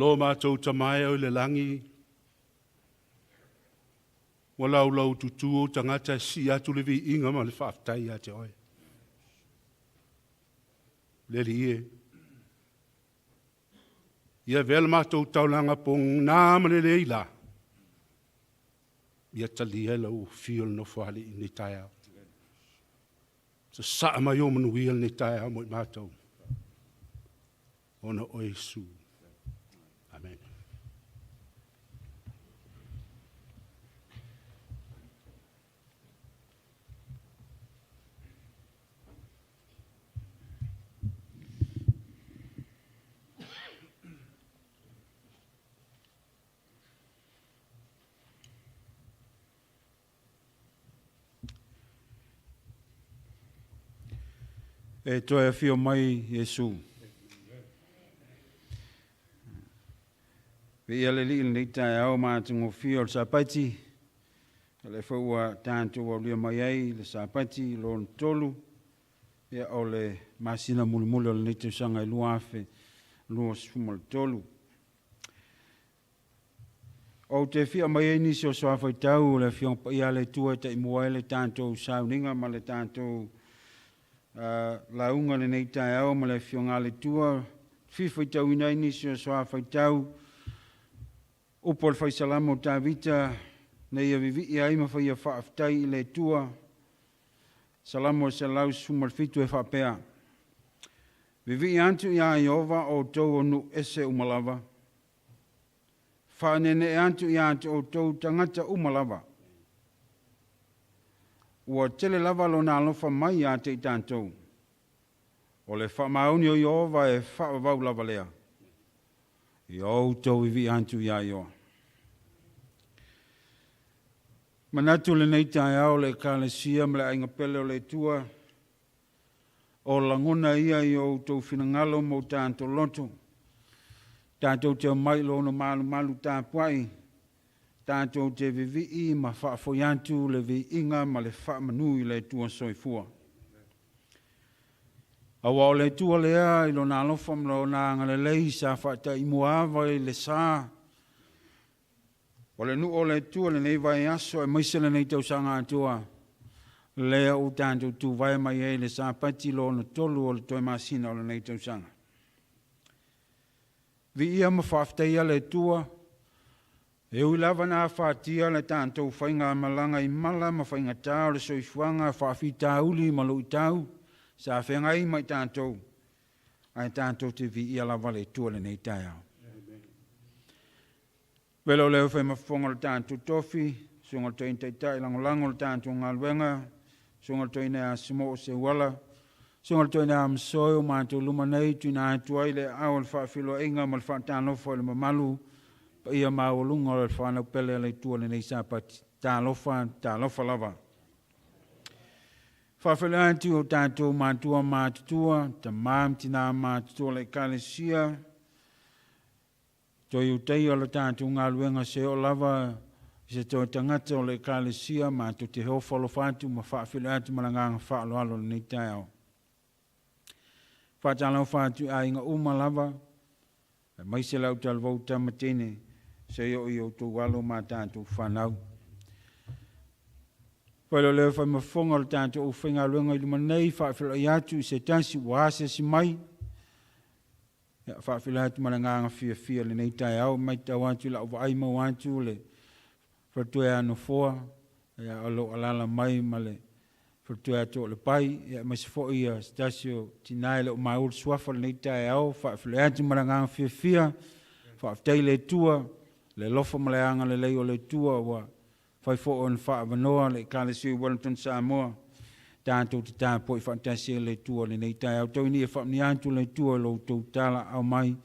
Lo mātou tamai au le langi. Walau lau tutu o tangata si atu le vi inga ma le whaftai a te oi. Le li e. Ia vela mātou taulanga pong nāma le leila. Ia talia lau fiol no whali i ni tai au. Sa saa mai o manu wiel ni tai au mo i mātou. Ona o Jesu. Amen. E toi a fio mai Jesu. Ia le li le tai au mātungo fio sa pati. Le fua tanto o lia mai ai le sa pati lon tolu. Ia o le masina mulmulu le nete sanga luafe lua sumol tolu. O te fia mai ai nisi o soa fai tau le fio ia le tua te imua le tanto Sauniga ma le tanto launga le nei tai au ma le fio ngā le tua. Fifai tau ina nisi o soa fai tau. Upol fai salamo ta vita na ia vivi ia ima fai ia whaaftai le tua. Salamo se lau sumal fitu e whapea. Vivi antu ia Iova o tau o nu ese umalava. Whanene antu ia antu o tau tangata umalava. Ua tele lava lo na alofa mai a te tantou. O le whamauni o Iova e whaavau lava lea. I au tau iwi antu ia ioa. Manatu le nei tai au le kalesia mle ainga pele o le tua. O langona ia i au tau finangalo mo tanto loto. Tanto te mai lono malu malu tāpuai. Tanto te vivi i ma whaafoiantu le vi inga ma le whaamanui le tua soifua. Awa o le tua lea i lo nā lofam lo nā ngale lei sa whaata i muawa i le sā. O le nu o le tua le nei vai aso e maisele nei tau sanga atua. Lea o tanto tu vai mai e le sā pati lo na tolu o le toi masina o le nei tau sanga. Vi ia ma whafteia le tua. E ui lava nā whaatia le tanto whainga malanga i mala ma whainga tau le soifuanga whaafita uli ma lo i tau. Sa whengai mai tātou, ai tātou te vi ia lava le tua le nei tai au. Velo leo whai mawhonga le tātou tofi, sunga toi tai tai langolango le tātou ngā luenga, sunga toi nea Simoo Seuala, sunga toi nea msoi o mātou luma nei, tuna atuai le au le whaafilo inga ma le whaatālofa le mamalu, pa ia maolunga le whanau pele le tua le nei sāpati, tālofa lava. Whawhilanti o tātou mātua mātutua, ta māmti nā mātutua le kalesia. Toi utei o le tātou ngā luenga se o lava, se toi tangata o le kalesia, mātu te heo whalofātu, ma whawhilanti maranganga whaaloalo le nei tai au. Whātalau whātu a inga uma lava, mai se lau talvau tamatene, se o i o tō walo mā tātou whanau. Whailo leo whai mawhonga o tātou o whainga luenga i luma nei, whaafila i atu i se tansi wāse si mai. Whaafila atu maranganga fia le nei tai au, mai tau atu la uwa aima o atu le whatue ano foa, ia alo alala mai male, whatue ato le pai, ia masifo ia stasio tinai le o maur suafa le nei tae au, whaafile atu maranga fia, whaafitei le tua, le lofa maleanga le lei o le tua, wa whai fo o na whaavanoa le kale siu Wellington Samoa, tātou te tāpoi whaantasi le tua le nei tae au, tau ni e whaamni antu le tua lo tau tala au mai,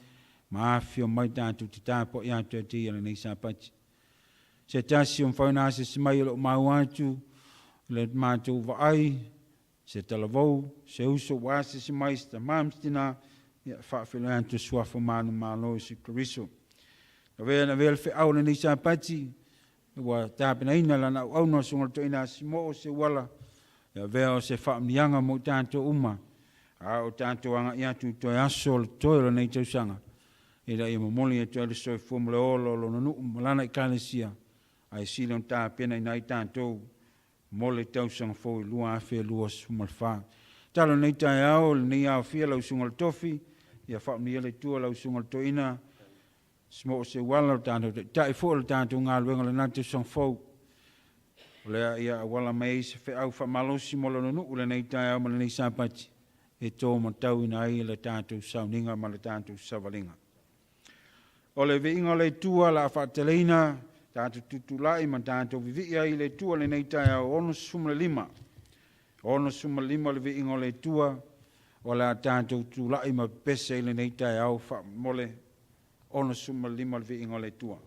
maafio mai tātou te tāpoi antu e tia le nei sāpati. Se tasi o mwhauna se simai lo mau atu, le mātou vaai, se talavou, se uso wāse simai sta mamstina, ia whaafilo antu suafa manu malo si Kariso. Na vea le au le nei sāpati, wa tāpina ina lana au no sunga to ina Simoo Seuala, ia vea o se whaamnianga mo tātou uma, a o tātou anga ia tu toi aso le toi le nei tausanga, ira ia mamoli e toi le soi fumule olo lo nanu malana I kālesia, ai silon tā pena ina I tātou, mole tausanga fōi lua awhia lua sumalwha. Talo nei tai au, le nei au fia lau sunga le tofi, ia whaamnia le tua lau sunga le toina, Simoo Seuala tātou, tai fō le tātou ngā luenga le nante sang fōu, lea ia wala mai se fe au whamalosi mo lono nuu le nei tai au ma le nei sāpati, e tō matau ina ai le tātou Sauniga ma le tātou Savalinga. O le veinga le tua la whaateleina, tātou tutulai ma tātou vivia I le tua le nei tai au ono suma lima. Ono suma lima le veinga le tua, o la tātou tutulai ma pese le nei tai au wha mole, ono suma lima le veinga le tua.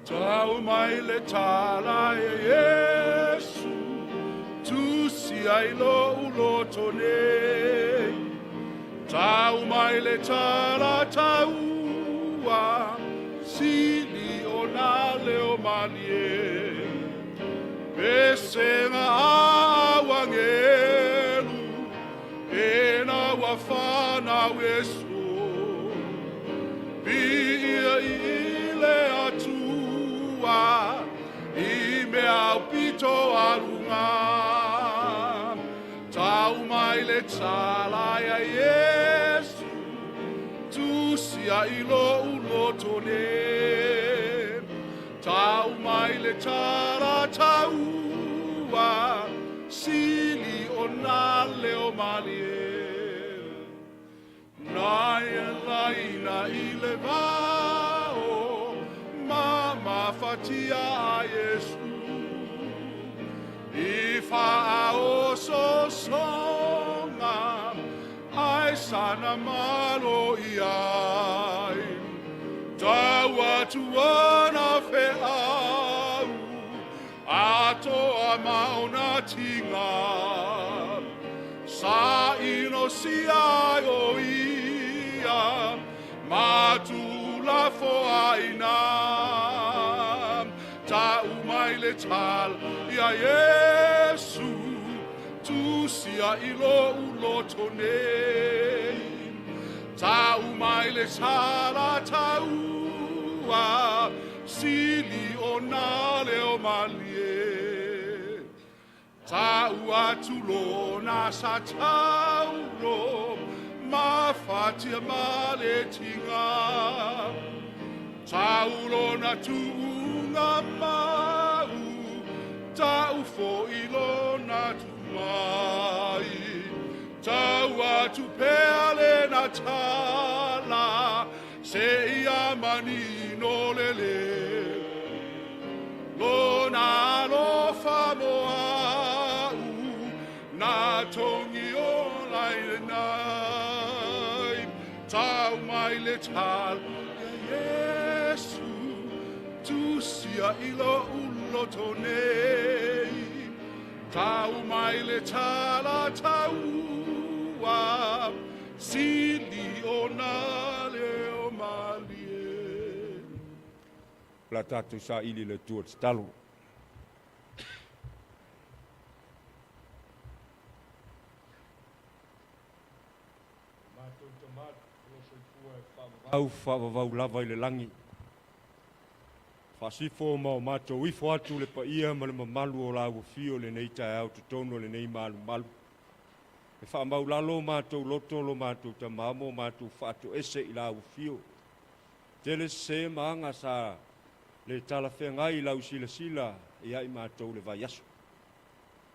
Tau mai le tala e Yesu, tu si ai lo ulo tonei. Tau mai le tala taua, sili o na leo malie. Pesenga awangelu, ena wafana wesu. Bia ile atu, I me au pito arunga. Tau mai le tala ia Yesu, tu sia ilo ulo tone. Tau mai le tala taua, sili o na leo malie. Nai laina I le vao, mama fatia a Yesu. Ifa o so songa, ai sana malo iai. Tawa tuana fe au, ato a mauna tinga. Sa ino sia o ia, matu la fo aina. Ta umai le tal ia Yesu, tu sia ilo ulo tonei. Ta umai le tala taua, sili o na leo malie. Ta ua tulo na sa taulo, ma fatia male tinga. Taulo na tuunga mau, tau fo ilo na tumai. Tau atu peale na tala, se ia manino lele. Lona lo famoau, na tongi o lai nai. Tau mai le tal, Yesu, tu sia ilo ulo tonei. Tau mai le tala taua, sili o na leo malie. La tatu sa ili le tuat stalo. Au whaavavau lava I le langi. Whasifo mau mātou wifo atu le pa ia ma le mamalu o lau fio le nei tae au tutono le nei malu malu. E wha mau lalo mātou loto lo mātou ta mamo mātou whaato ese i lau fio. Tele se maanga sa le tala whengai lau sila sila e ai mātou le vai aso.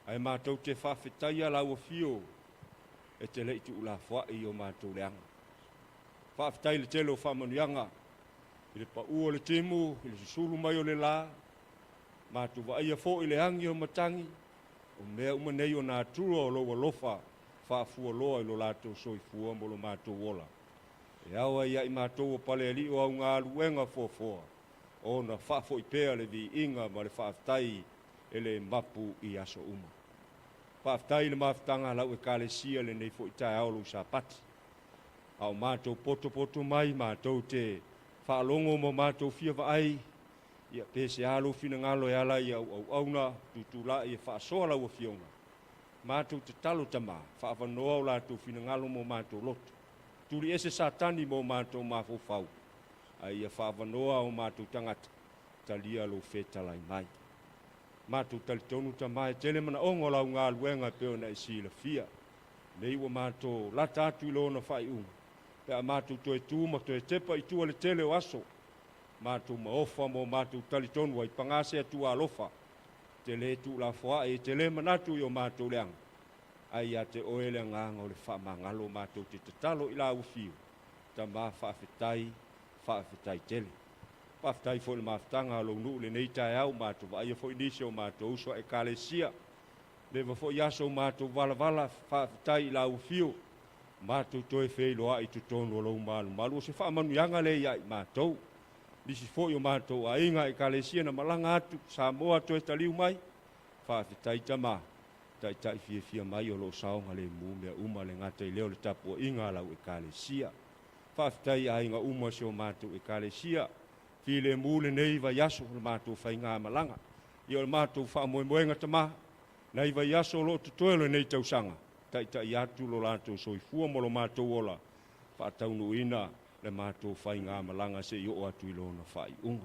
Ai mātou te whawhetaia lau fio e te le itu ula whai o mātou le anga. Whawhetai le telo whamanianga i le pa ua le temu, i le susulu mai o le la, mātou wa aia fo i le hangi o matangi, o mea umanei o nā tua o loa lofa, whaafua loa i lo lātou soifua mo lo mātou wola. E aua ia i mātou o pale ali o au ngā luenga fōfōa, o na whaafo i pēa le vi inga ma le whaaftai e le mapu i aso uma. Whaaftai le mawhtanga lau e kālesia le nei fo i tae aolo sa pati. Au mātou poto mai, mātou te whaalongo mo mātou fia vaai, ia pese alo fina ngalo e ala i au auna, tutula i e whaasoa lau a fionga. Mātou te talo tama, whaafanoa o lātou fina ngalo mo mātou loto. Turi ese satani mo mātou mafofau. Ai ia whaafanoa o mātou tangata, talia lo whetalai mai. Mātou talitonu tama e tele mana ongo lau ngā luenga peo na isi la fia. Nei wa mātou lata atu ilo na whai unga. Pea mātou toe tūma, toe tepa i tua le tele o aso. Mātou maofa mo mātou talitonu ai pangase atua alofa. Te le tu la fwa e te le manatu i o mātou leanga. Ai a te oele nganga o le wha mangalo mātou te tatalo i la ufio. Ta mā whaafetai tele. Whaafetai fo le mawhtanga lo nu le nei tae au mātou wa aia fo inisi o mātou uswa e kālesia. Lewa fo iaso mātou vala whaafetai i la ufio. Mātou toe wheiloa i tutonu o lau malu. Malu o se whaamanu yanga le ia i mātou. Nisi fo i o mātou a inga e kālesia na malanga atu. Samoa toe taliu mai. Whaafetai tama. Tai tai fia mai o lo saonga le mumea uma le ngata i leo le tapu o inga lau e kālesia. Whaafetai a inga uma se o mātou e kālesia. Fi le mule nei va yaso le mātou whainga malanga. I o le mātou whaamoemoenga tama. Nei va yaso lo tutoelo nei tausanga. Tai tai atu lo lātou soifua mo lo mātou ola. Whaataunu ina le mātou whainga malanga se i o atu i lona whai unga.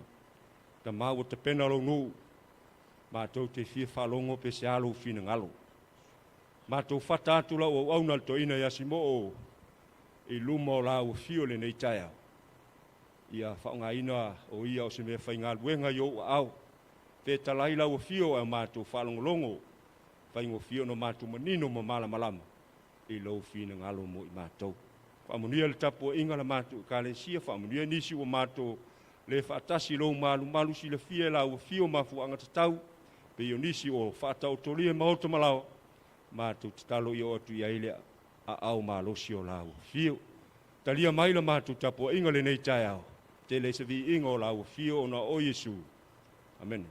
Ta mau te pena lo nu. Mātou te fia whalongo pe se alo fina ngalo. Mātou whata atu la o auna to ina ia Simoo i luma o lau fio le nei taia. Ia whaunga ina o ia o se mea whainga luenga i o au. Te talai lau fio a mātou whalongolongo. Whaingo fio no mātou manino ma malama. I lau fina ngalo mo i mātou. Whaamunia le tapu inga la mātou kālesia. Whaamunia nisi o mātou le whaatasi lau malu si le fia lau fio mafu angatatau. Pe o nisi o whaatau tolia maota malao. Mātou te talo i o atu i ailea a au malosi o lau fio. Talia mai la mātou tapu inga le nei tai au. Te le se vi inga o lau fio o na o Yesu. Amen.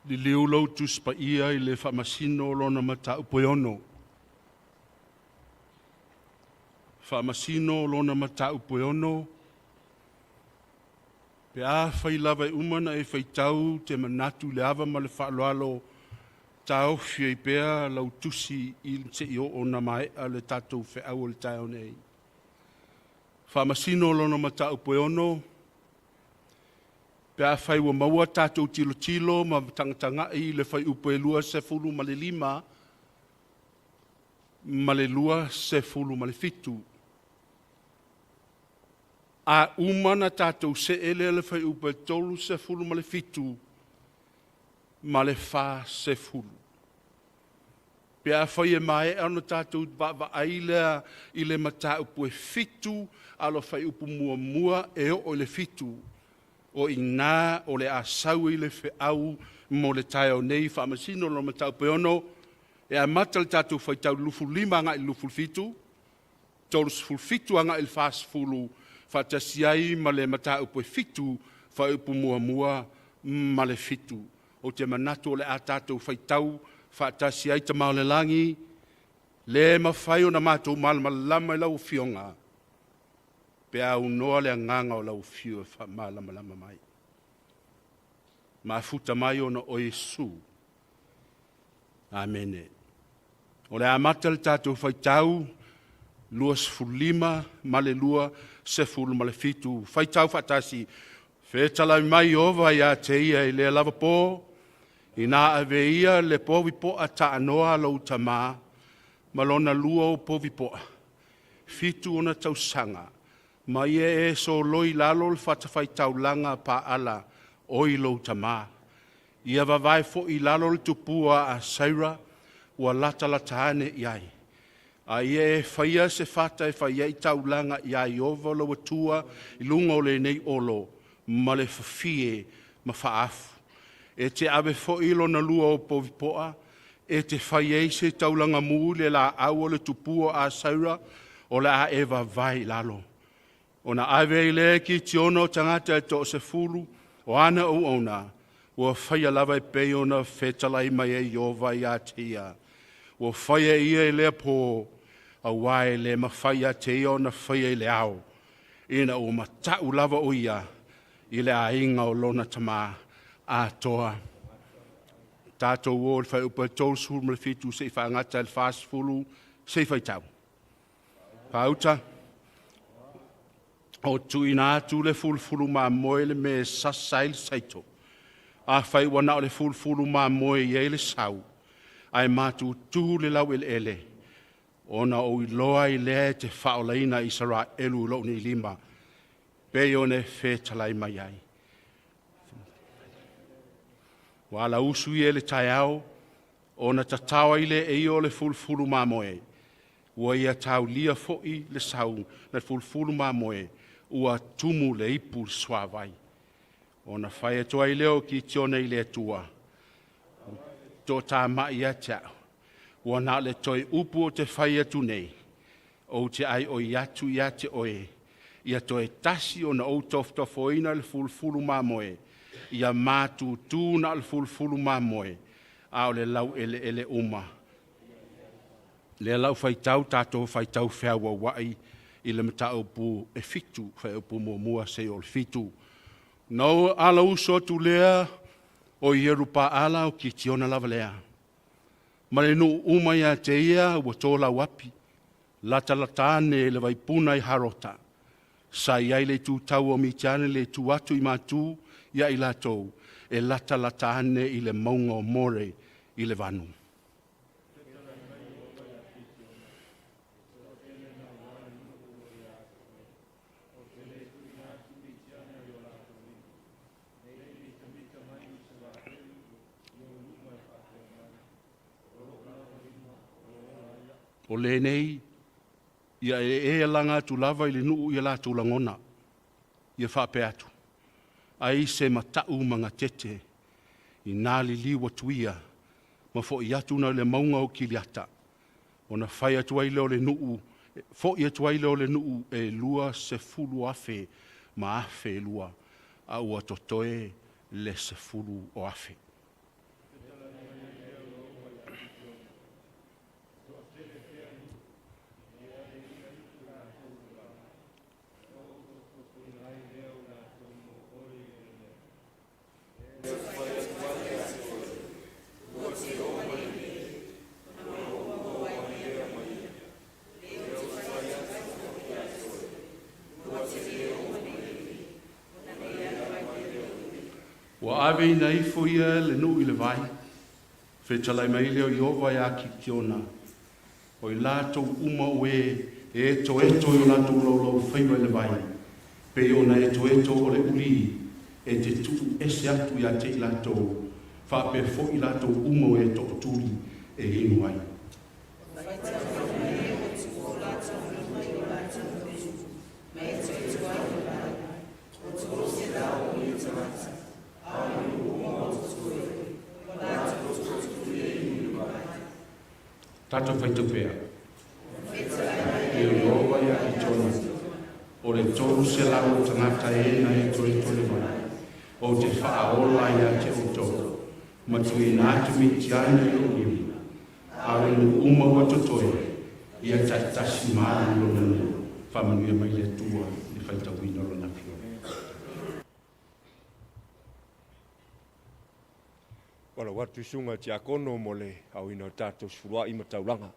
Li leo lau tuspa ia i le whamasino lona mata upoiono. Whamasino lona mata upoiono. Pe a whailawa umana e whaitau te manatu le awa ma le whaaloalo tau fia i pea lau tusi i te i o na mai a le tatou whiau o le tau nei. Whamasino lona mata upoiono. Pe a whai wa maua tātou tilo ma tangatanga i le whai upe lua se fulu ma le lima, ma le lua se fulu ma le fitu. A umana tātou se ele le whai upe tolu se fulu ma le fitu, ma le wha se fulu. Pe a whai e mai ana tātou wa ailea i le mata upe fitu, alo whai upe mua e o le fitu. o ina o le asau i le feau mo le tae o nei whaamasino lo matau peono e a mata le tātou whaitau lufu lima anga i lufu fitu tolu fitu anga i fast fulu whaatasiai ma le matau pe fitu whaupu mua ma le fitu o te manatu o le a tātou whaitau whaatasiai ta mao le langi le mawhai o na mātou malama i lau fionga pe au noa le nganga o lau fio malama mai. Ma futa mai o na o Yesu. Amen. O le amata le tātou whaitau, luas fulima, male lua, se fulu male fitu. Whaitau whatasi, whetala mai ova ia te ia i le lava po, i nā ave ia le povi po a ta anoa lau tamā, malona lua o povi po. Fitu ona tau sanga, ma ia e so loi lalo le whatawhaitau langa pa ala, oi lo tamā. Ia vavai fo i lalo le tupua a Saira, ua lata latane iai. A ia e whaia se whata e whaia i taulanga iai ova lo atua i lunga o le nei olo, ma le whawhie ma whaafu. E te ave fo ilo na lua o povipoa, e te whaia i se taulanga mu le la au o le tupua a Saira, o le a e vavai lalo. O na ave i le ki tiono tangata e to se fulu, o ana o ona, ua whaia lava e peo na whetalai mai e iova i a tia. Ua whaia ia i lea pō, a wae le ma whaia te o na whaia i le au. Ina o matau lava o ia, i le a inga o lona tamā a toa. Tātou o le whai upa tōru suru mle fitu se i whaangata le fast fulu, se i whaitau. Pauta. O tu ina tu le fulu ma moe le me sasail saito. A whai wana o le fulu ma moe i le sau. Ai mātu tu le lau ele. Ona o i loa i lea te whaolaina i sara elu lo ni lima. Pe o ne whetalai mai ai. Wala usu i le tai au. Ona tatawa i le e o le fulu ma moe. Ua ia tau lia foi le sau le fulu ma moe. Ua tumu le ipu swavai. Ona whaia toa i leo ki tiona i le tua. Tō tā mai a tau. Ua nā le toi upu o te whaia tu nei. O te ai o iatu i ate oe. Ia toi tasi o na o toftofoina le fulu mā moe. Ia mātu tū na le fulu mā moe. A o le lau ele uma. Le lau whaitau tātou whaitau whiawa wai. I le mata o pu e fitu, whai o pu mua se o le fitu. Nau ala uso tu lea o ierupa ala o ki tiona lava lea. Mare nu umaya te ia ua tōla wapi. Lata latane le vaipuna i harota. Sa iai le tu tau o mitiane le tu atu i matu ia i latou. E lata latane i le maunga o more i le vanu. O le nei, ia e langa tu lava i le nuu i la tu langona. Ia whape atu. Ai se matau manga tete, i nāli liwa tuia, ma fo i atu na le maunga o kiliata. O na whai atu ai leo le nuu, fo i atu ai leo le nuu e lua se fulu afe, ma afe lua, a ua totoe le se fulu o afe. Wa ave nei fo ia le nuu i le vai. Whetalai mai leo i ova ia ki tiona. O i lātou uma ue e to i o lātou laulau whaiwa i le vai. Pe ona e to o le uri e te tu ese atu ia te i lātou. Whape fo i lātou uma ue to turi e inu ai. Tato whaitu pēr. E o loa ia i tonu. O le tolu se lau tangata e na e tole tole mai. O te whaaola ia te uto. Ma tui nātu mi tiana i o iwi. Awe nu uma watu toe. Ia tatasi maa i o nani. Whamanuia mai le tua ni whaita wina o na pio. Wala watu sunga tia kono mo le au ina tātou surua i mataulanga.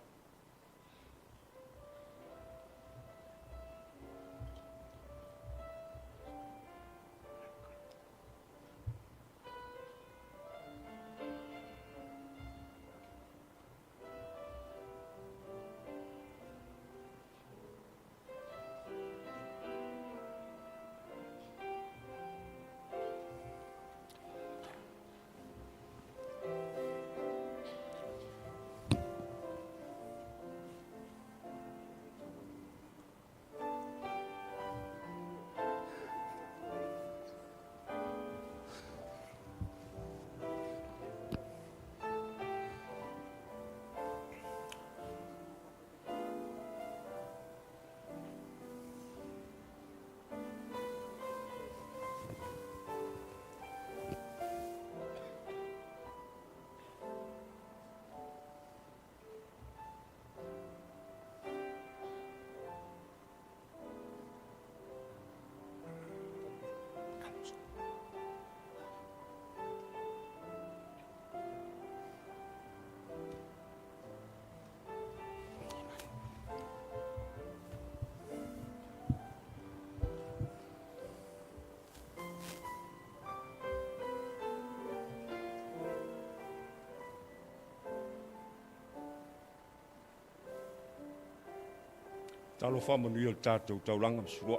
Talo whamanu i o tātou taulanga msurua.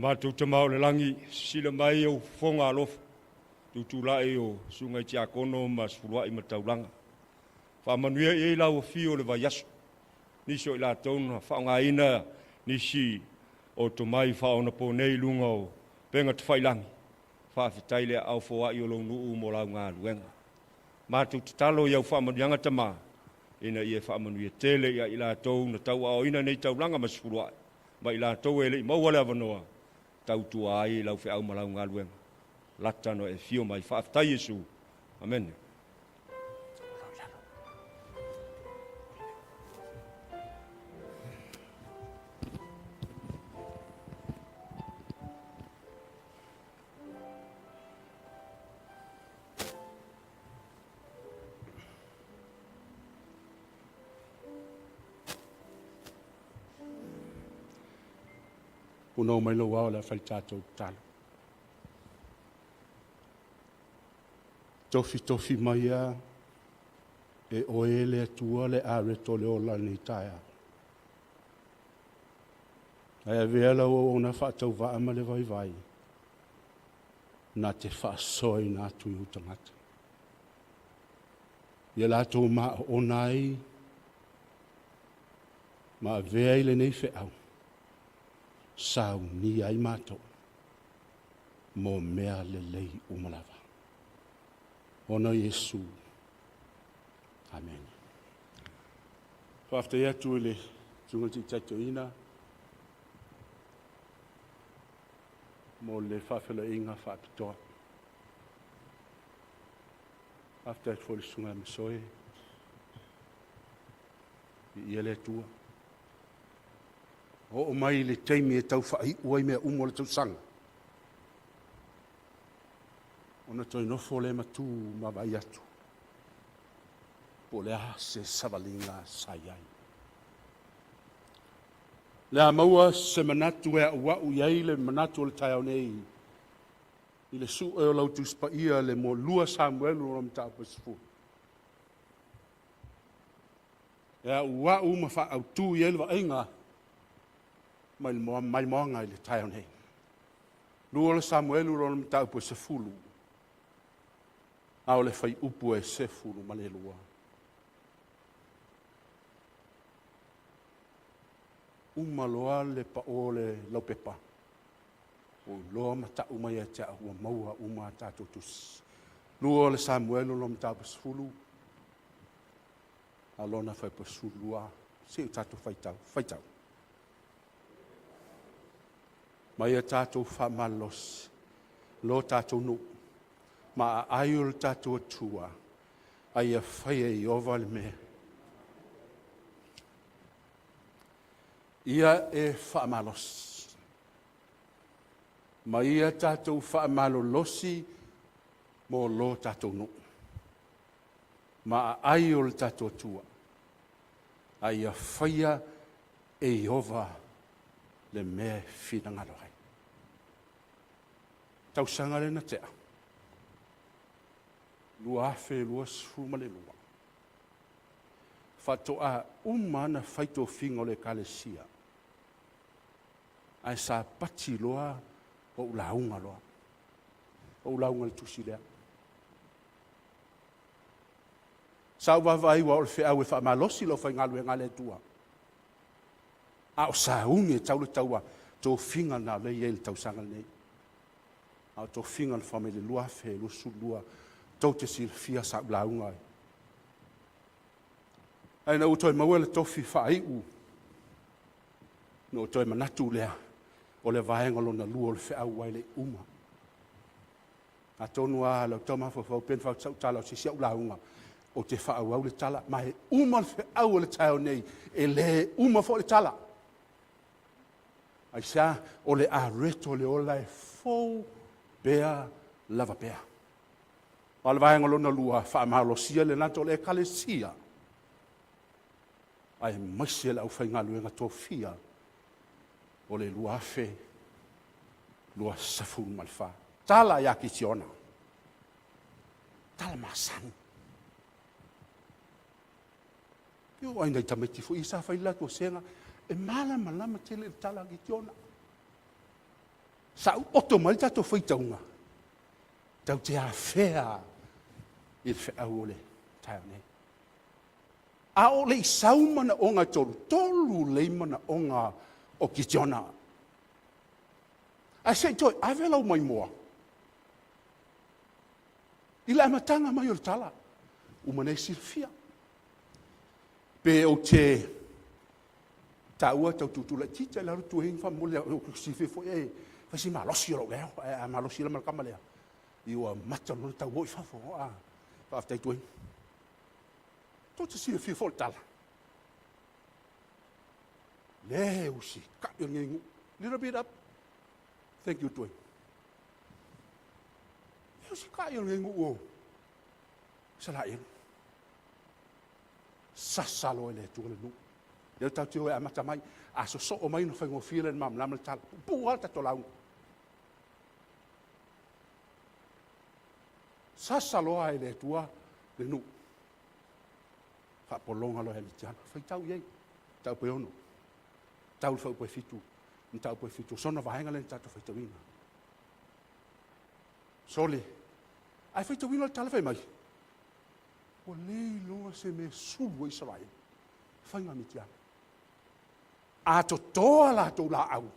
Mātou te mao le langi, sila mai o whonga alofa. Tutulai o sungai tia kono ma surua i mataulanga. Whamanu i lau o fio le vaiasu. Nisi o i la tauna whaonga ina nisi o to mai whaona po nei lunga o penga te whailangi. Whawhitai lea au whoa i o lau nuu mo lau ngā luenga. Mātou te talo i au whamanu yanga tamaa. Ina ia whaamanu ia tele ia i la tau na tau ao ina nei tau langa masfurua. Ma i la tau ele i maua lea wanoa. Tau tua ai lau whi au malau ngā luenga. Latano e fio mai whaaftai Jesu. Amen. Puno mai lo wao la whai tātou talo. Tofi mai a e oe le atua le are tole o la nei taia. Ai a vela o ona whaatau waa ma le vai vai. Nā te whaasoi nā tui utangata. Ia lātou maa o nai ma vea ile nei wheau. Sauniga ai mātou mo mea lelei umalawa. Ona Yesu. Amen. Whaftai atu le tungati taito ina mo le whawhela inga whapitoa. Whaftai atu le sunga misoe i ele tua. O mai le teimi e tau whai uai mea umo le tau sanga. Ona toi nofo le matu ma vai atu. Po le ase savalinga sai ai. Le a maua se manatu e au iai le manatu le tai au nei. I le su e o lautu spa ia le mo lua Samuelu o mta apasifu. E au ma wha au tu i elwa inga. Mai moanga i le tai au nei. Lua le Samuelu o mta apasifulu. Au le whai upu e sefulu ma le lua. Umaloa le pa o le laupepa. O loa mata umai a tea ua maua uma tātou tusi. Lua le Samuelu lo mta apasifulu. Alona fai pa sulua. Se tato faitau. Mai a tato fa malos. Lo tato nu. Ma aiul tato tua. Ai a fai e oval me. Ia e fa malos. Ma ia tato fa malolosi mo lo tato nu. Ma aiul tato tua. Ai a whaia e Iova le mea whirangaro hai. Tau sangare na tea. Lua awhe lua sfuma le lua. Whatoa umana whaito whingo le kalesia. Ai sa pati loa o ulaunga loa. O ulaunga le tusi lea. Sa wawai wa o le whea ue whamalosi lo whai ngalu e ngale tua. A o sa unge tau le taua tō whinga na le iei le tau sangal nei. A o tō whinga le whamele lua whe lu su lua tau te sir fia sa ulaunga ai. Ai na utoi maua le tofi whai u. No utoi manatu lea o le vaenga lo na lua o le whea uai le uma. A tonu a lau tau mawhau pen whau tau tala o si sia ulaunga. O te whaau le tala, ma he uma le whaau le tau nei, e le uma fo le tala. Ai sa, o le a reto le ola e fau bea lava bea. Ma le vaenga lona lua, wha mahalo sia le nato le kale sia. Ai maise le au whainga luenga tō fia, o le lua fe, lua safu malfa. Tala ya ki tiona. Tala masang. Yo ai nei tameti fu isa fai la to senga e mala malama tele tala ki tiona. Sa otto malta to fai taunga. Tau te a fea il fe aule taune. A o le saumana onga tolu le mana onga o ki tiona. A se toi avela o mai moa. Ila matanga mai o tala. Umane sirfia. Pe o te taua tau tutula tita la rutu hing fa mole o si fe fo e fa si malosi ro leo a malosi la mal kamalea I o mata no tau o fa fo a fa aftai tu to te si fe fo tala le o si ka yo ngi little bit up thank you tu yo si ka yo ngi o sala io sasalo ele tu le nu. Yo tau tio e amata mai a so o mai no fa ngofile en mam lam tal. Pu alta to lau. Sasalo ele tua le nu. Fa polonga lo ele tia. Fa tau ye. Tau pe ono. Tau fa po fitu. Tau po fitu. Sona va hanga le tatu fa tawina. Sole. Ai fa tawina tal fa mai. O lei loa se me sulu Israel. Whainga mitia. A to toa la tau la au.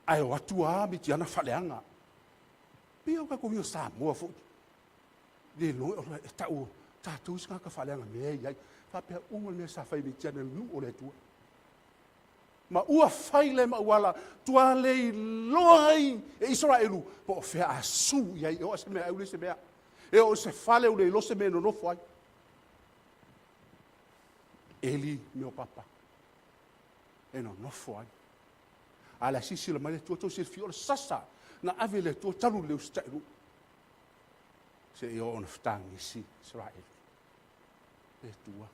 Ai o atua mitia na whaleanga. Pia o ka kowinga sa mua fo. Le loa o e tau. Tātou singa ka whaleanga mea iai. Whapea unga mea sa whai mitia na nu o le tua. Ma ua whai le ma uala. Tua lei loa ai e Israelu. Po o whea a su iai. O ase mea au le se mea. E o se fale o le lose me no nofo ai. Eli meu papa. E no nofo ai. Ala sisi la male tua to se fiore sasa na ave le tua talu le ustaru. Se io on ftangi si Israel. E tua.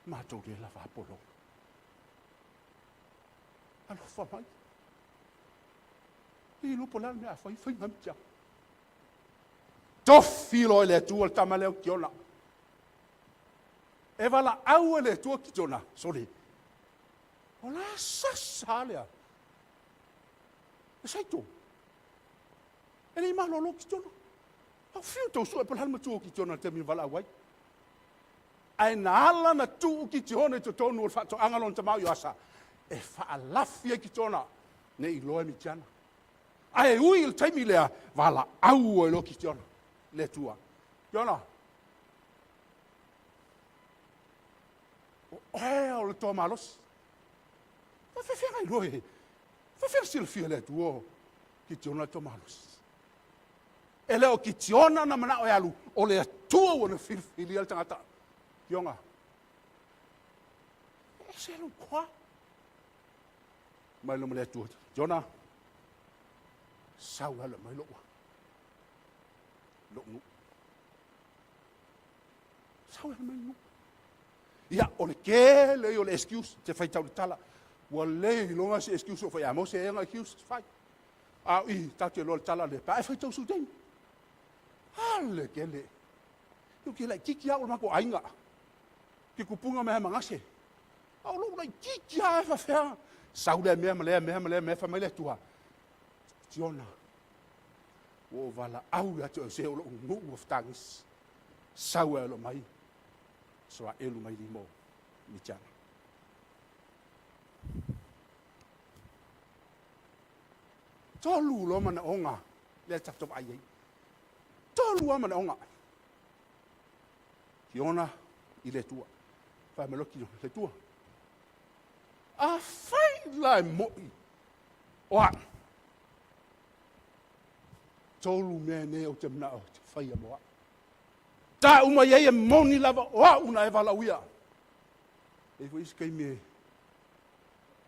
Ma to le la va polo. Alo fa mai. E lo polar me a fai ngamtia. Tofilo le tua tamaleo kiona. E vala au le tua kitona, soli. Ola sasalea. E sai tu. E nei malo lo kitona. Au fiu tau su e pala ma tu kitona te mi vala wai. Ai na ala na tu kitona to tonu o fato angalon te mau yoasa. E fa alafia kitona nei loe mi tiana. Ai ui il taimi lea vala au e lo kitona. Le tua. Kiona. o le toa malos. Whawhewhenga i roe. Whawhewhenga sila fia le tuo ki tiona le toa malos. E leo ki tiona na mana o alu, o le atua o na whirwhiri al tangata. Kionga. E se alu kwa. Mai lo le atua. Tiona. Seuala mai loa. Lo'u. Seuala mai loa. Ia, o le kele o le excuse, te whai tau le tala. Ua le longa se excuse o whai amo se enga excuse whai. A i, tau te loa le tala le pa, e whai tau su tei. Ale kele. Iu ke lai kiki au mako ainga. Ke kupunga meha mangase. Au lo lai kiki a e whawhea. Saule mea malea whamai le tua. Tiona. O wala au ya te o se o lo ngu of tangis. Seuala mai. Soa elu mai limo ni tiana. Tolu lo mana onga le taptop ai. Tolu mana onga. Kiona i le tua. Fa me loki le tua. A fai lai moi. Oa. Tolu me ne o te mna o te fai a moa. Ta uma ye moni lava o una e vala uia. E foi iskai me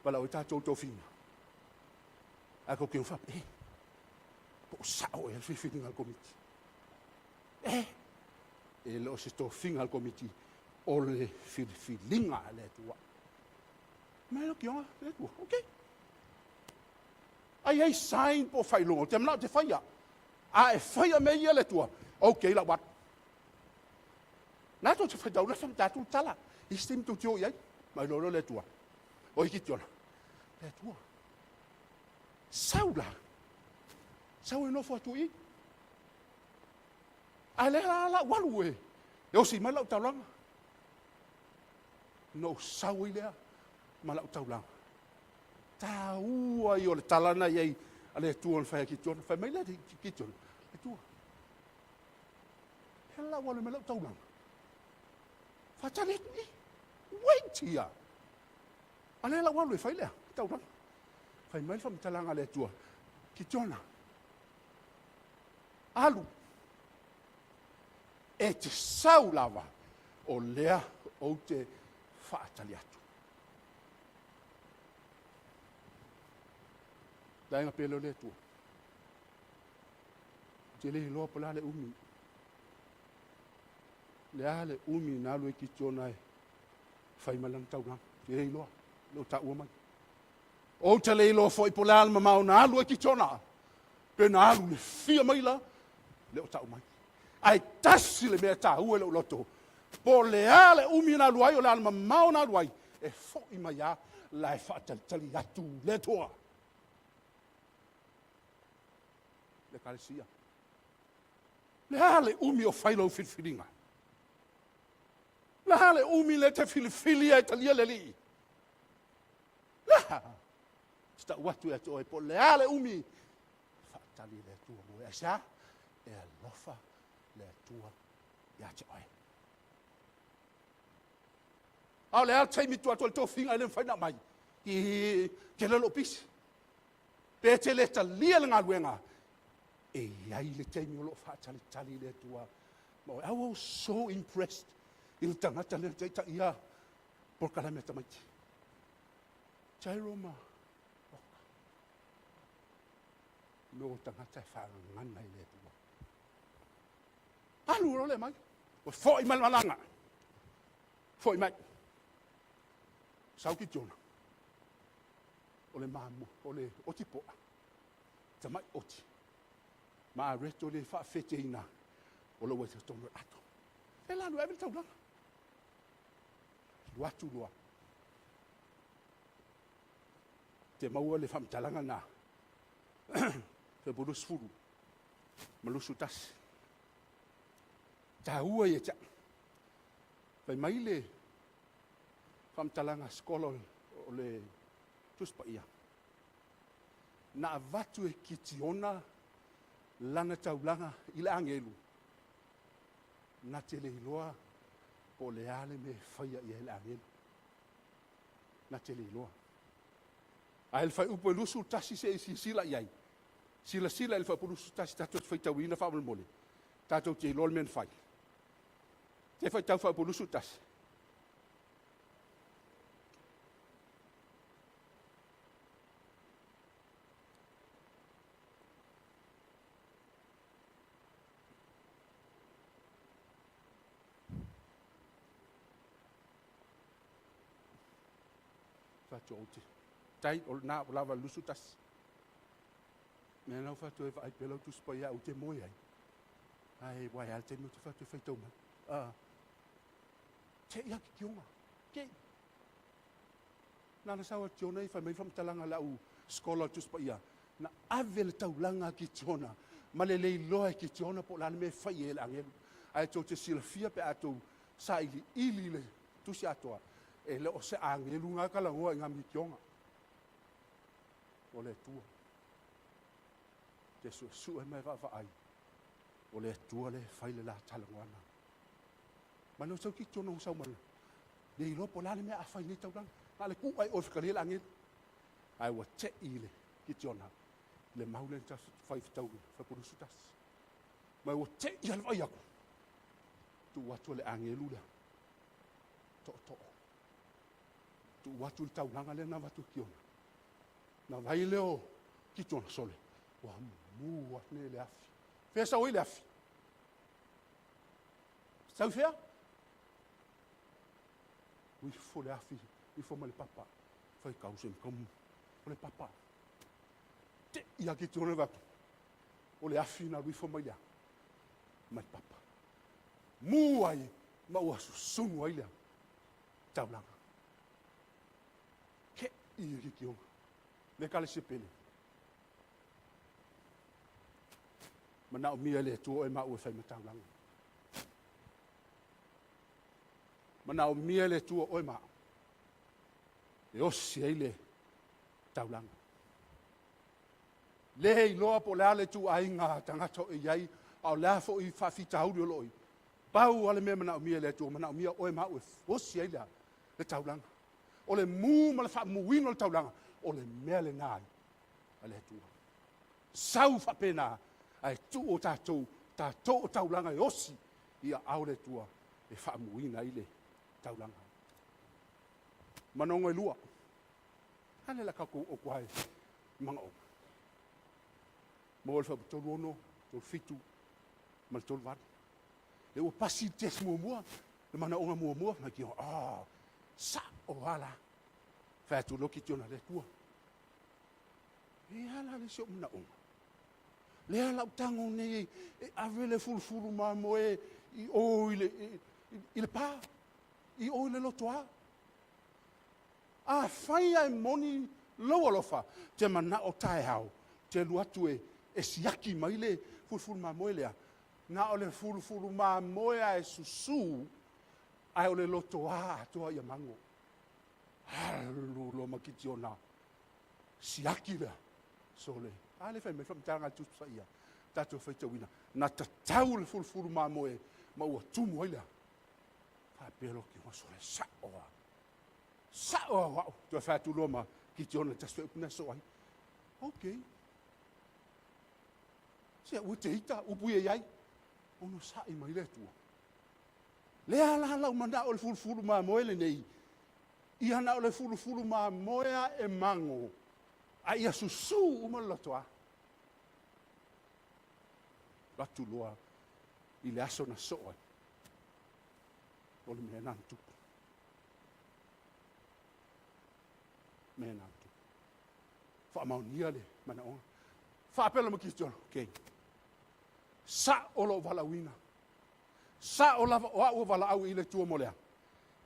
vala o tatou tofina. Ako ke fa. Po sao e fifinga al komiti. E lo se tofinga al komiti o le filinga le tua. Ma lo kionga le tua. Okay. Ai sign po Failauga, te mna te faia. A e faia me ia le tua. Okay, la wat. Nā tō te whaidau rewham tātou tala. I stem tō tio iai. Mai loro le tua. O i ki tiona. Le tua. Seuala. Sau e nofo atu i. A le la walu e. E o si mai lau taulanga. No sau i lea. Ma lau taulanga. Tā ua i o le talana iai. A le tua na whaia ki tiona. Whai mai le ki tiona. Le tua. He la walu me lau taulanga. Fatale ni. Wait here. Ale la walu e fai lea. Tau rang. Fai mai fam talanga le tua. Ki tiona. Alu. E te saulava o lea o te whaatali atu. Lainga pelo le tua. Te lehi loa pala le umi. Le ale umi na alu e ki tiona e whai malang tau nang. Te lehi loa. Leo ta ua mai. O te lehi loa fo i pola alma mau na alu e ki tiona. Pe na alu le fia mai la. Leo ta ua mai. Ai tasi le mea ta ua leo loto. Po le ale umi na alu ai o le alma mau na alu ai. E fo i mai a la e whaatali atu le toa. Le kalesia. Le ale umi o whailau whirwhiringa. Le ale umi le te whiliwhili e talia le li. Sta watu e to e po le ale umi. Whaatali le tua mo e sa. E alofa le tua ia te oe. Au le al taimi tua tol to finga le whaina mai. Ke lelo pisi. Pe te le talia le ngā luenga. E ai le taimi o lo whaatali le tua. I was so impressed. Il tangata le teita ia. Por kala me tamaiti. Chairoma. No tangata whaangana i le tua. Alu ro le mai. O fo i malanga. Fo i mai. Sau ki tiona. O le mamu, o le otipoa. Tamai oti. Ma reto le whaafeteina. O lo wete tono ato. E lanu ewe tau langa. Luatu lua. Te maua le whamtalanga na. Fe burus furu. Malusu tasi. Ta ua ia ta. Fe mai le whamtalanga skolo o le tuspa ia. Na avatu e kitiona langa taulanga ila angelu. Na te le iloa o le ale me whaia ia ila angelu. na te liloa. A el fai upo lusu tasi se isi sila iai. Sila el fai upo lusu tasi tato fai tau ina wha mole. Tato te lol men fai. Te fai tau fai upo lusu tasi. Fatu oti. Tai o na o lava lusu tas. Me na fatu e vai pelo tu spoia o te moi ai. Ai wai al te no te fatu fai tau man. Te ia ki kionga. Ke. Na sawa tiona i fa mai fam talanga la u skola tu spoia. Na avel tau langa ki tiona. Malele loa ki tiona po la me fai el angel. Ai to te silfia pe ato sa ili le tu si atoa. E le o se angelu ngā kalangoa i ngā mikionga. O le tua. Te su e mai wawa ai. O le tua le whaile la talangoana. Mano sau ki tono ho sau mana. Le ilo po lale mea a whai nei tau ranga. Ngā le ku ai o whikari el angelu. Ai wa te ile ki tiona. Le maule ta whai whitau whapurusu tas. Mai wa te i halwai aku. Tu watu le angelu la. To'o. Tu watu il tau langa le na watu kiona. Na vai leo ki tona sole. Wa mua ne le afi. Fea sa oi le afi. Sau fea? Ui fo le afi. Ui fo ma le papa. Fai kausen kamu. O le papa. Te ia ki tona watu. O le afi na ui fo ma ilea. Ma le papa. Mua ai. Ma ua susunu ai lea. Tau langa. I ki kionga. Le kale se pele. Mana o mia le tuo e mau e whai matau langa. Mana o mia le tuo o e mau. E osi ei le tau langa. Le hei loa po lea le tu ai ngā tangata o iai au lea fo i whawhita hauri o loi. Pau ale mea mana o mia le tuo. Mana o mia o e mau e osi ei le tau langa. O le mū ma le whaamuino le taulanga, o le mea le nāi, a le tua. Sau whapena, ai tu o tātou o taulanga e osi, ia au le tua, e whaamuina i le taulanga. Manongo e lua, hane la kako o kuai, manga o. Mo le whaaputolu ono, tolu fitu, ma le tolu vana. E ua pasi tes mua, le mana onga mua, ma ki o, sa o ala. Fatu loki tiona le tua. E ala le sio mna onga. Le ala utango ne e avele fulfulu ma moe i o ile pa. I o ile lotoa. A fai ai moni loa lofa. Te mana o tae hao. Te luatu e siaki mai le fulfulu ma moe lea. Na o le fulfulu ma moe a e susu. Ai o le lotoa atoa ia mango. Halu lo makiti ona. Siaki lea. Sole. Ale fai me fam tanga tu sa ia. Tato fai tawina. Na tatau le fulfulu ma moe. Ma ua tumu ai lea. Fa pero ki wa sole saoa. Saoa wau. Tu fa tu loma ki ti ona tas fe upna so ai. Okay. Se u te ita upu e ai. Ono sai mai le tu. Le ala la manda o le fulfulu ma moe le nei. I hana o le fulufulu ma moea e mango. A ia susu uma lotoa. Latu loa i le aso na soa. O le mea nantu. Mea nantu. Wha maunia le mana onga. Wha apela ma kistiono. Okay. Sa o lo walawina. Sa o lava o au wala au i le tua molea.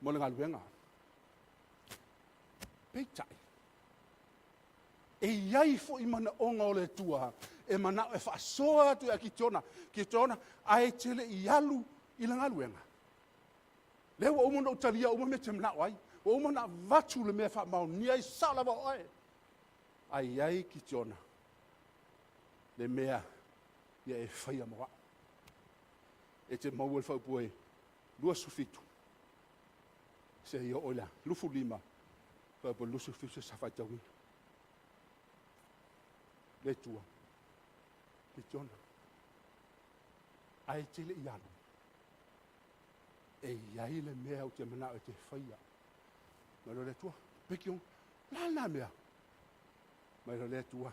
Mole ngā luenga. Peitai. E iai fo i mana onga o le tua. E mana e whaasoa atu e ki tona. Ai tele i alu i la ngaluenga. Le wa umana o talia uma me te mana wai. Wa umana vatu le mea wha mau ni ai salawa oe. Ai ai ki tona. Le mea ia e whaia mawa. E te mau e whaupue lua sufitu. Se ia oila, lufu lima. Fa po lusu fisu sa whaitawi. Le tua. Ki tona. Ai tele i anu. E iai le mea o te mana o te whaia. Ma lo le tua. Pekiong. Lana mea. Ma lo le tua.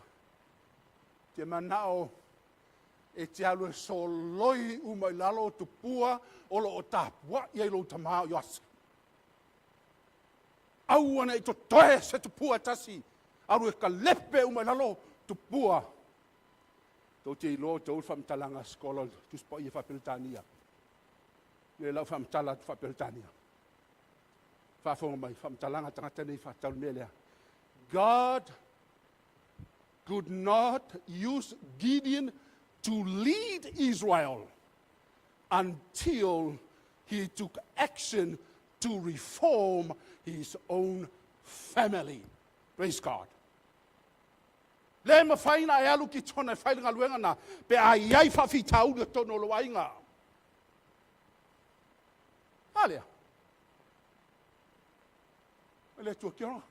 Te mana o e te alu e soloi umai lalo o tupua o lo o tapua i lo tamaa o yasi. Auana i to toe se tupua tasi. Alu e ka lepe umai lalo tupua. Tau te ilo tau whamtalanga skola tuspa i whapiltania. Ne lau whamtala whapiltania. Whafonga mai whamtalanga tangata nei whatau melea. God could not use Gideon to lead Israel until he took action to reform his own family. Praise God. Le ma faina e alu ki tona whailinga luenga na pe a iai whawhitau le tono lo wainga. Alea. Le tua ki ona.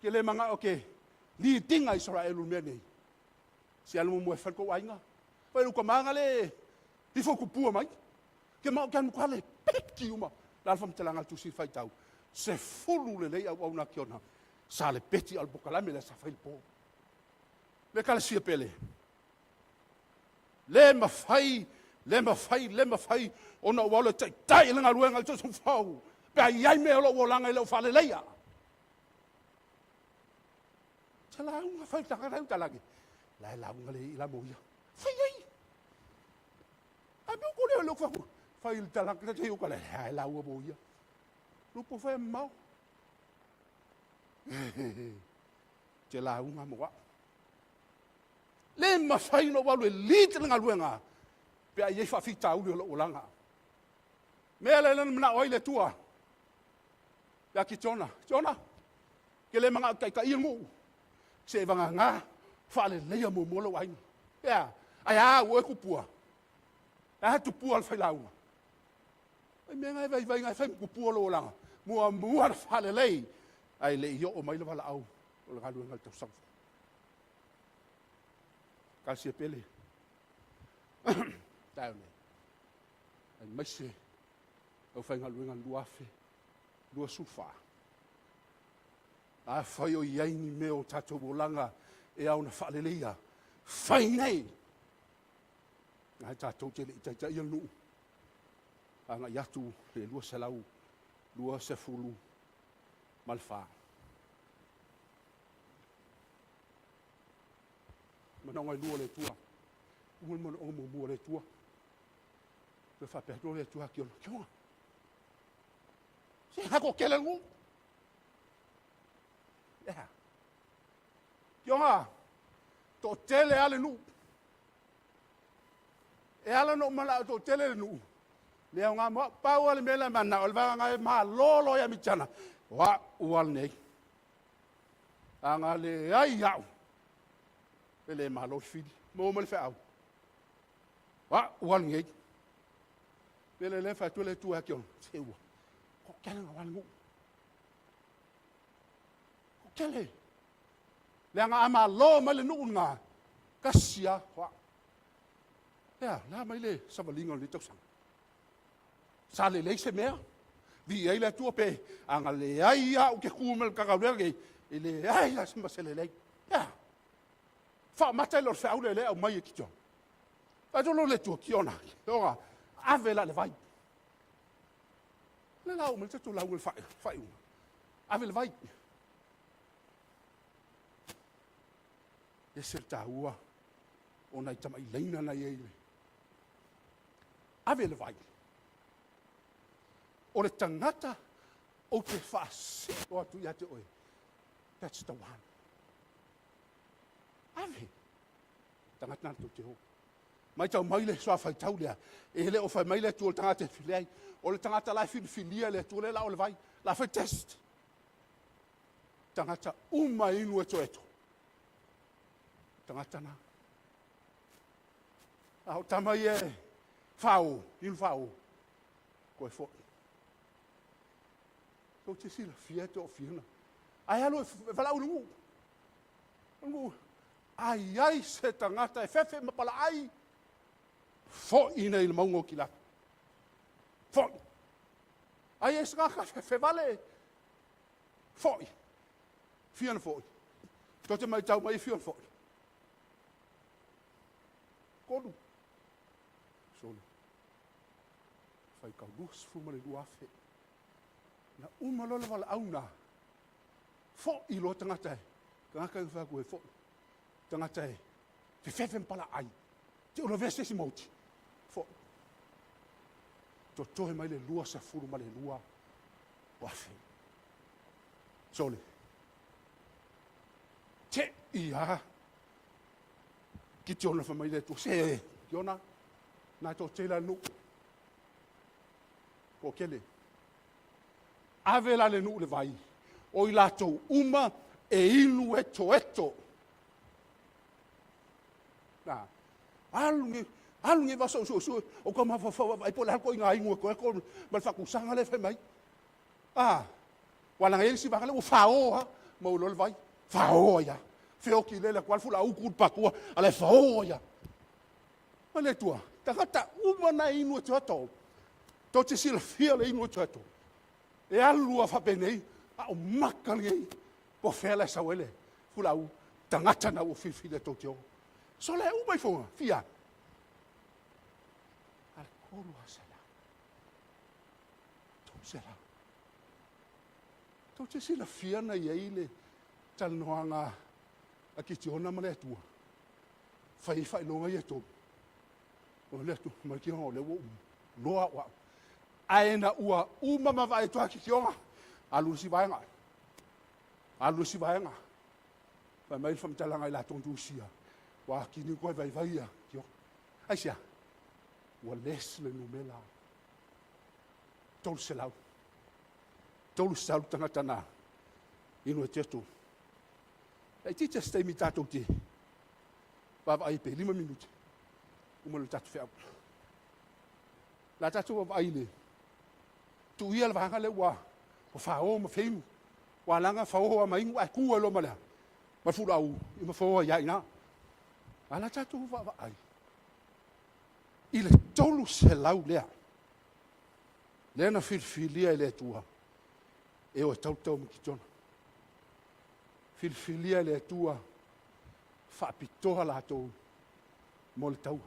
Ke le manga oke. Li tinga Israelu mene. Si alu mo e whalko wainga. Wai luka manga le. Hi foku pua mai. Ke mao ke anu kwa le peki uma. La alfa mtalanga tu si whaitau. Se fulu le lei au na ki ona. Sa le peti al bokalame le sa whailpo. Le kala sia pele. Le mawhai. Ona wala tai langa luenga le tosu whau. Pea iai mea lo wolanga i leo whale leia. Te launga whai taka rau talagi. Lai launga le i la moia. Whai ei. A meu kore lo whau. Whai il talaki te uka le. Lai launga moia. Lupo whai mau. Te launga moa. Le mawhai no walu e lite langa luenga. Pea iei whawhita uli o lo olanga. Mea le lana mana oi le tua. Ya ki tona. Ke le manga kai ingu. Se vanga ngā. Whale leia mo molo wainga. Ya. Ai a ue kupua. A tupua al Failauga. Ai mea ngai vai ngai kupua lo olanga. Mua whale lei. Ai le io o mai le wala au. O le galu ngal tau sanfa. Kasi pele. Tau ne. Ai maise. Au whainga luenga luafe. Lua sufa. A whai o iaini meo tato bolanga e au na whaaleleia. Whai nei. Ngai tato te le itaita ia nuu. A ngai atu e lua selau. Lua sefulu. Malfa. Mana ngai lua le tua. Mana ngai mua le tua. Le whapehdo le tua ki ono. Kionga. Se hako kele ngu. Yeah. Kionga. To tele ale nu. E ala no mala to tele le nu. Le nga mo pau ale mela mana ol va nga ma lolo ya michana. Wa ual nei. Anga le ai yau. Ele ma lo fidi. Mo mal fa au. Wa ual nei. Ele le fa to le tu akion. Sewa. Ko kele nga wangu. Ko kele. Le nga ama lo male nu nga. Kasia wa. Ja, la mai le sa valinga le tau sang. Sa le le se mea. Vi ai le tu pe anga le ai au ke kumel ka ka le ele ai la se le le. Ja. Fa mata lo fa le au mai ki jo. A jo lo le tu ki ona. Ora avela le vai. Le lau me tu lau fa fa. Avela vai. E certa ua ona i tama i leina na ele. Avela vai. O le tangata o te whasi o atu i ate oe. That's the one. Ave. Tangata nana te ho. Mai tau maile soa whai tau lea. E hele o whai maile tu o le tangata whileai. O le tangata lai filia lea tu le la o le vai. La whai test. Tangata uma inu e to eto. Tangata na. Au tamai e. Whao. Inu whao. Koe fo. Ko te sila fia te o fiona. Ai alo falau ngu. Ai se tangata e fefe mapala ai. Fo ina il maungo ki la. Fo. Ai e saka fefe vale. Fo. Fian fo. Tote mai tau mai fian fo. Kodu. Solo. Fai kau dus fu male duafe. Na umalola wala auna. Fo i lo tangata. Kanga fa ko fo. Tangata. Te fefe pala ai. Te ono vese si mauti. Fo. To tohe mai le lua sa furu male lua. Wafe. Sole. Te ia. Ki te ona fa mai le tu se. Ki ona. Na to te la nu. Ko kele. Avela le nu le vai. O i latou uma e inu eto. Na. Alungi va so o kama fa ai pola ko inga ingo ko mal fa ku sanga le fe mai. Wala ngai si ba le o fa o ha mo lo vai. Fa o ya. Fe o ki le kwal fu la u ku pa ku ale fa o ya. Ale tua. Ta uma na inu eto. To te sila fia le inu eto. E alua fa penei. O makali po fela sa wele fulau tangata na o fifi de tokyo so le u mai fo fia al kolu asala to sela to te sila fia na yeile tal noanga a kitiona male tua fai longa ye to o le tu mai ki ho le wo loa wa aena ua uma vai to kitiona alu si vaenga. Fa mai fam talanga la tontu sia. Wa kini ko vai ia. Yo. Aisia. Wa lesle numela. Tol selau. Tol selau tana. Ino teto. Ai ti testa mi tato ti. Va ai pe 5 minuti. Uma lo tatu fea. La tatu va ile. Tu ia va ngale wa. O fao ma feimu. Wa langa fao ma ingu a ku lo mala. Ma fu au I ma fao ya ina. Ala tatu va ai. Ile tolu se lau lea. Lena filfilia le tua. E o tau mi kitona. Filfilia le tua. Fa pitoha la tau. Mo le tau.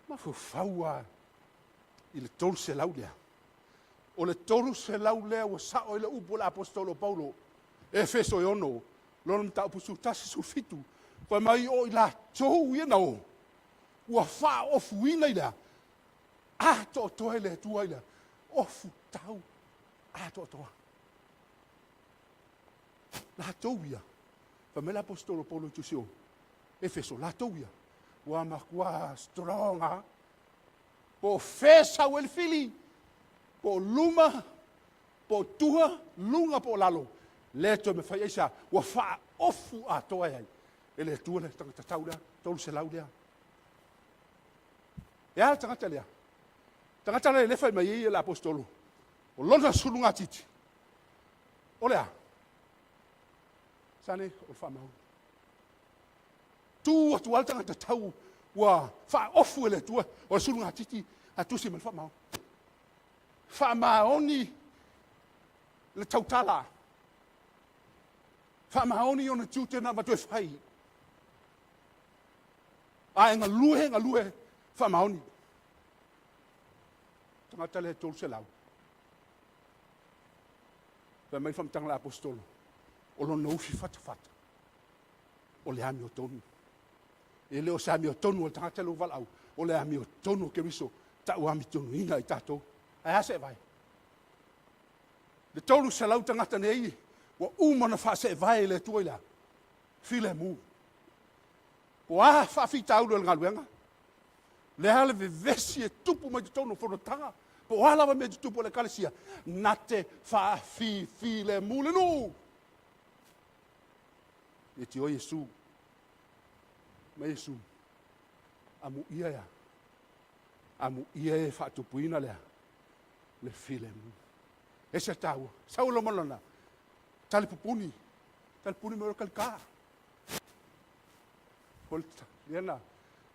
Ma fu faua. Ile tolu se lau lea. O le tolu se lau lea o sao le upo la apostolo Paulo. Efeso e ono. Lona mta upusu tasi su fitu. Kwa mai o ila tou ia nao. Ua faa ofu ina ila. To toe le tua ila. Ofu tau. To toa. La tou ia. Fa me la apostolo Paulo tusio. Efeso la tou ia. Ua makua stronga. Po fesa wel fili. Po luma, po tua, lunga po lalo. Le to me fai isa, wa fa ofu a toa ai. E le tua le tangata taula, tolu se laulea. E ala tangata lea. Tangata lea le fai mai e la apostolo. O lona sulunga titi. O lea. Sane, o fa mau. Tu atu ala tangata tau, wa fa ofu e le tua, o sulunga titi, a tusi me fa mau. Fa maoni le tautala. Fa maoni ona tute na matue fai. Nga lue, fa maoni. Tangata le tolu se lau. Fa mai fam tang la apostolo. O lo noufi fata. O le ami o tonu. E leo se ami o tonu o tangata lo valau. O le ami o tonu ke miso. Ta u ami tonu inga I tato. Ai ase vai. Le tolu se lau tangata nei, wa umana fa se vai le tuila. File mu. Wa fa fitau le ngaluenga. Le hale vesi e tupu mai tonu fono tanga. Po ala va me tupu le kalesia. Nate fa file mu le nu. E ti o Yesu. Ma Yesu. Amu ia ya. Amu ia e fa tupuina le. Le file mu. E se tau. Saulo malona. tali pupuni me o kalka. Holta, liana,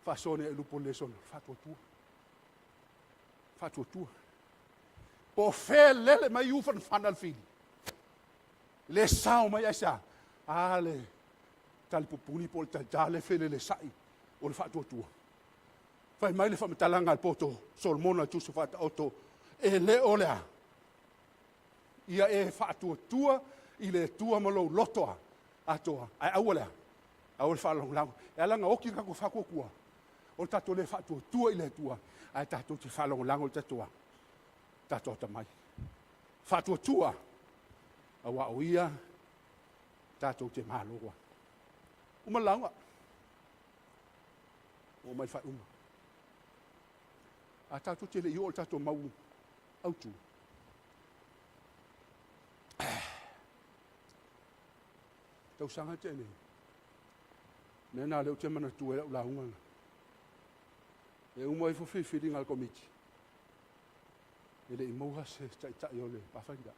fasone e lupo leson, fatua tua. Po fe lele mai ufan fanal fili. Le sao mai aisa, ale, tali pupuni po ta jale fele le sai, o le fatua tua. Fai mai le whamitalanga al poto, solmona tusu fata auto, e le olea. Ia e fatua tua, i le tua malo lotoa, atoa, ai awalea. Au le whalong lau. E alanga oki kako whakokua. O tato le fatua tua i le tua, ai tato te whalong lau o tatoa. Tato ta mai. Fatua tua, awa o ia, tato te mahaloa. Uma launga. O mai whai uma. A tato te le i o tato mau autu. Tau sanga tēne. Nena leo te mana tu e la unga. E uma i fofi fili ngal komiti. Ele i mauha se tai o le pawhaida.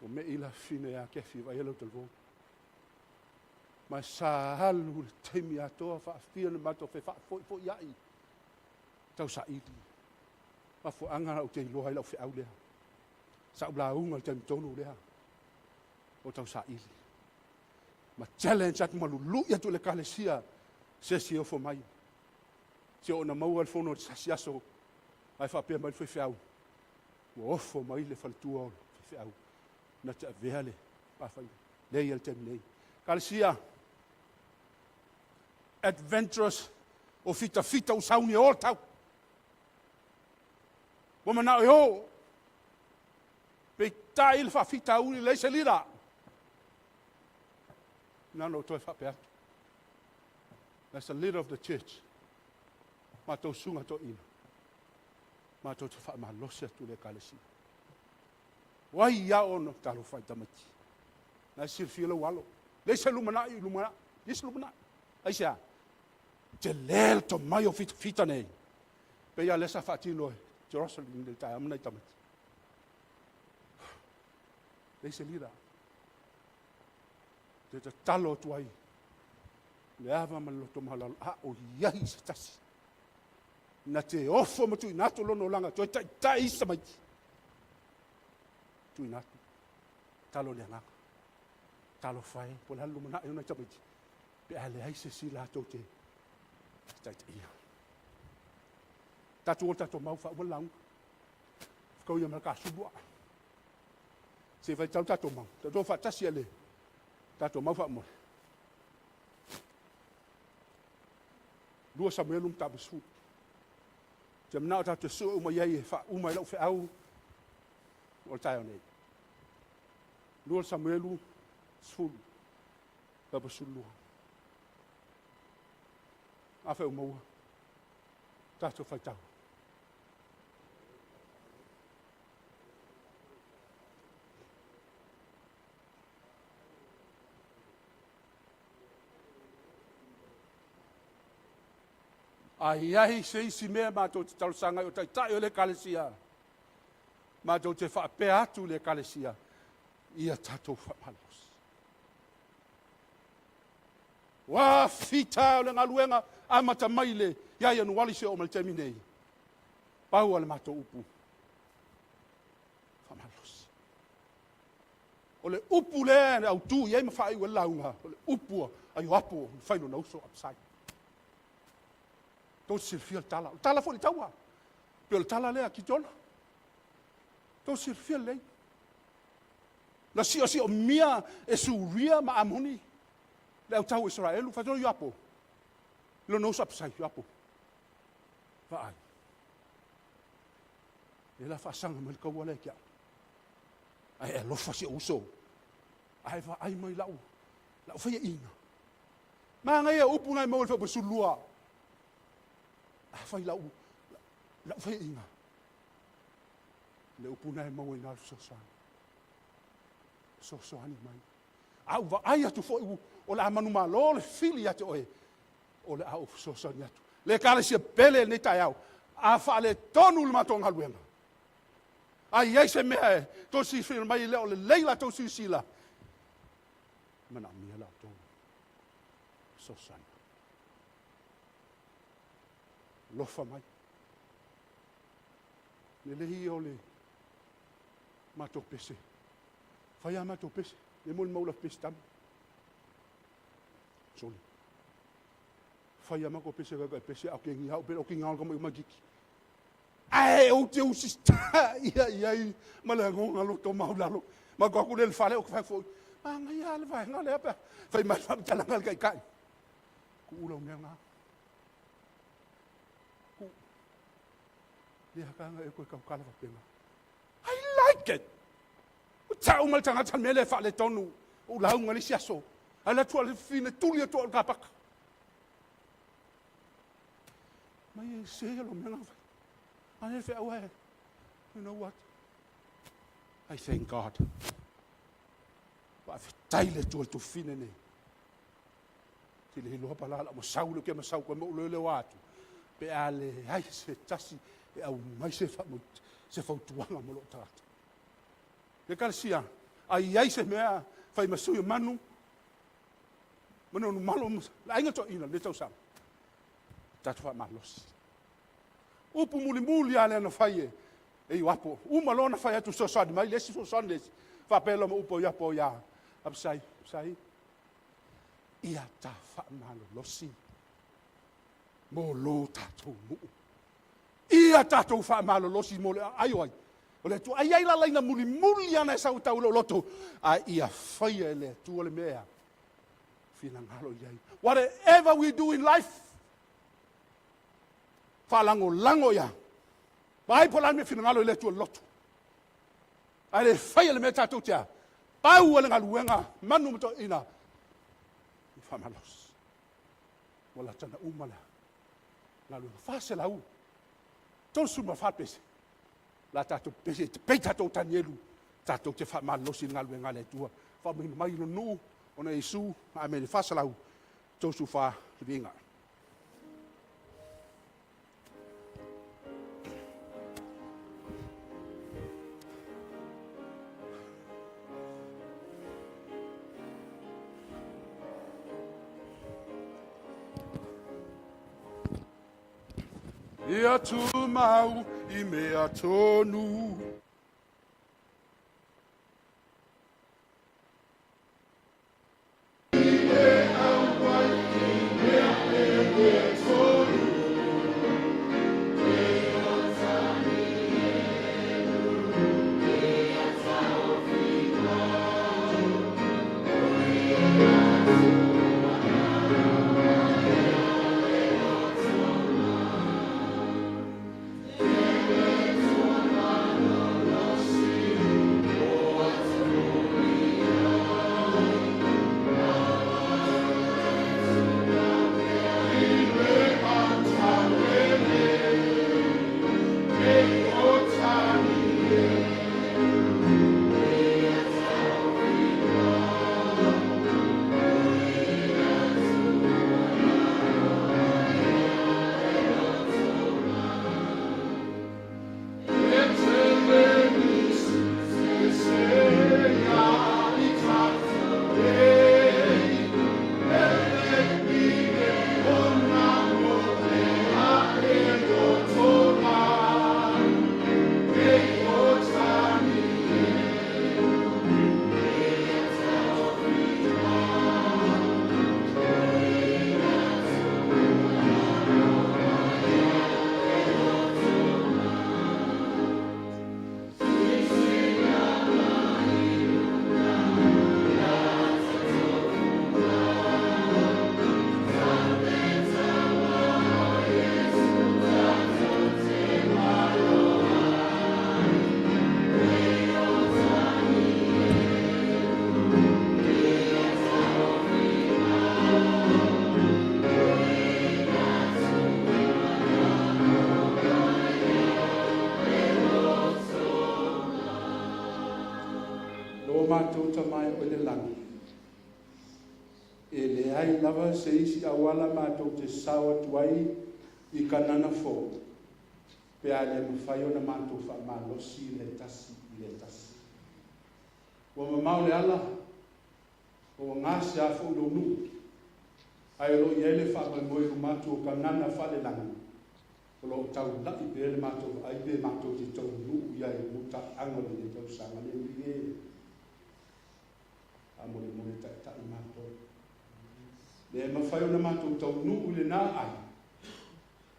O me ila fine a kefi vai elo telvo. Ma sa halu le teimi atoa wha fia na mato fe fo iai. Tau sa ili. Ma fo anga o te iloha ila o fe au lea. Sa ula unga le teimi tonu lea. O tau sa ili. Ma challenge atu malulu ia tu le kalesia se si o fo mai. Se o na mau al fono si aso ai fa pe mai fe au. O ofo mai le faltua o fe au. Na te vele pa fa le il tem le. Kalesia adventurous o fita o sauni o tau. O mana o pe tail fa fita u le se lira. No, toi fa pe. That's the leader of the church. Ma to sunga to ina. Ma to fa ma losia tu le kalesi. Wai ya ono talo fa tamati. Na sir filo walo. Le se lumana. Yes lumana. Aisha. Te lel to mai o fita nei. Pe ya lesa fatino Jerusalem del ta amna tamati. Le se lira. Te talo tuai. Le ava maloto malal a o iahi se tasi. Na te ofo matu inato lono langa. Toi tai isa mai. Tu inato. Talo le ngaka. Talo fai. Pola lumana e una tamati. Pe ale ai se sila to te. Tai ia. Tatu o tato mau fa walang. Kau ia malaka subua. Se vai tau tato mau. Tato fa tasi ale. Tato mau fa mo. 2 Samuel tabesu. Jam na tato su uma ye fa uma lo fa au. O tayo nei. 2 Samuel su tabesu lu. Afa uma. Tato fa tau. Ai se isi mea mātou te tausanga o tai o le kalesia. Mātou te whape atu le kalesia. Ia tātou whamalos. Wā whita o le ngaluenga amata maile. Ia nu wali se o mal teminei. Pau ale mātou upu. Whamalos. O le upu le au tū, iei mawhai ua launga. O le upu ai o apo, whaino na uso apsai. Tau sirfia tala. Tala fo le taua. Pero tala lea ki tona. Tau sirfia lei. La si o mia e suria ma amoni. Le au tau Israelu. Fatoro yapo. Lo no sapsai yapo. Vai. E la fasanga me ka wala kia. Ai e lofa si uso. Ai va ai mai lau. Lau fa ina. Ma ngai upu ngai mo le fa sulua. Fai lau fai inga. Le upuna e mau ina sosoani mai. Au va ai atu fo o la manu malo le fili atu oe. O le au sosoani atu. Le kale si pele ne tai au. A fa le tonu le matonga luenga. Ai ai se mea e, tō si whina mai leo le leila tō si sila. Mana mia la tō. Sosana. Lofa mai. Le lehi o le mato pese. Whaia mato pese. Le mol maula pese tam. Soli. Whaia mako pese gaga pese au ke ngi hau pero ki ngau ka mai magiki. Ai o te usista ia mala ngonga lo to maulalo. Ma ko ku le fale o fa fo. Ma ngai ala vai ngale apa. Fai mai fa tala ngal kai kai. Ku ulo nga. Ku dia kanga e ko ka kala fa pena. I like it. O tau mal tanga tan mele fa le tonu. O la ngali siaso. Ala tu al fine tulia to al kapak. Mai se lo menga. And if it away, you know what? I thank God. But if taile to finene. Tile lo palala mo saulo ke mo sau ko mo le watu. Pe ale ai se tasi e au mai se fa mo se fa tuanga mo lo tata. Le kalsia ai se mea fai masu manu. Mano no malo la inga to ina le tau sam. Tatu fa malos. Upu muli ale ana faie e wapo uma lona faia tu so sadi mai lesi so sondes fa pelo mo upo ya apsai ia ta fa malo losi mo lo tatu mu ia tatu fa malo losi mo ai ole tu ai la laina muli ana sa uta ulo loto a ia faia le tu ole mea fina ngalo yai whatever we do in life lango ya. Pai polan me finangalo le tu lotu. Ale fai le meta tu tia. Pau le ngaluenga manu mto ina. Famalos. Wala tana umala. Ngalu fase la u. Ton suma fa pese. La tatu pese pe tatu tanielu. Tatu te famalos ngaluenga le tua. Fa me mai no nu ona Isu a me fase la u. Ton su fa vinga. Ia tu mau I mea tonu. Mātou tamai o le langi. E le ai lava se isi awala mātou te sawa tuai I kanana fō. pe a le mawhai o na mātou wha malosi i le tasi. Wa mamau le ala, o ngāsi a fo lo nu, ai lo i ele wha mai moe mātou ka nana whale langa, o lo tau lai pe ele mātou, ai pe mātou te tau nu ia i muta angole le tau sanga le mige, a mole ta i mātou. Le mawhai o na mātou tau nu le nā ai,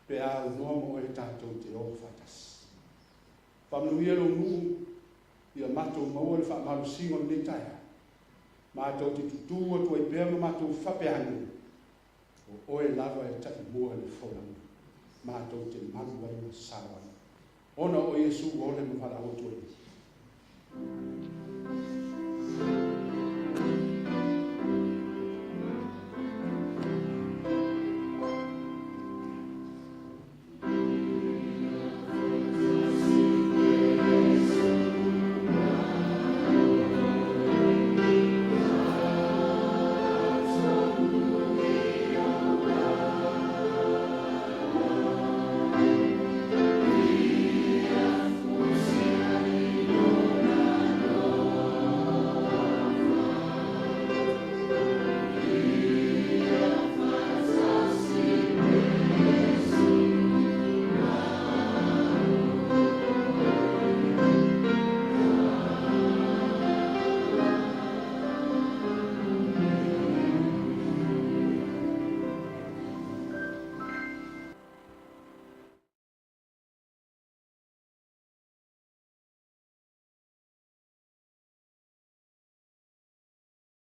pe a noa mo e tātou te o whatas. Whamnuia lo nu, ia mātou maua le whaamaru singo le taia. Mātou te tutua tua i pēr ma mātou whapehangu. O oe lava e tai mua le wholangu. Mātou te manuai ma sawa. Ona o Yesu o le mwhara o tue.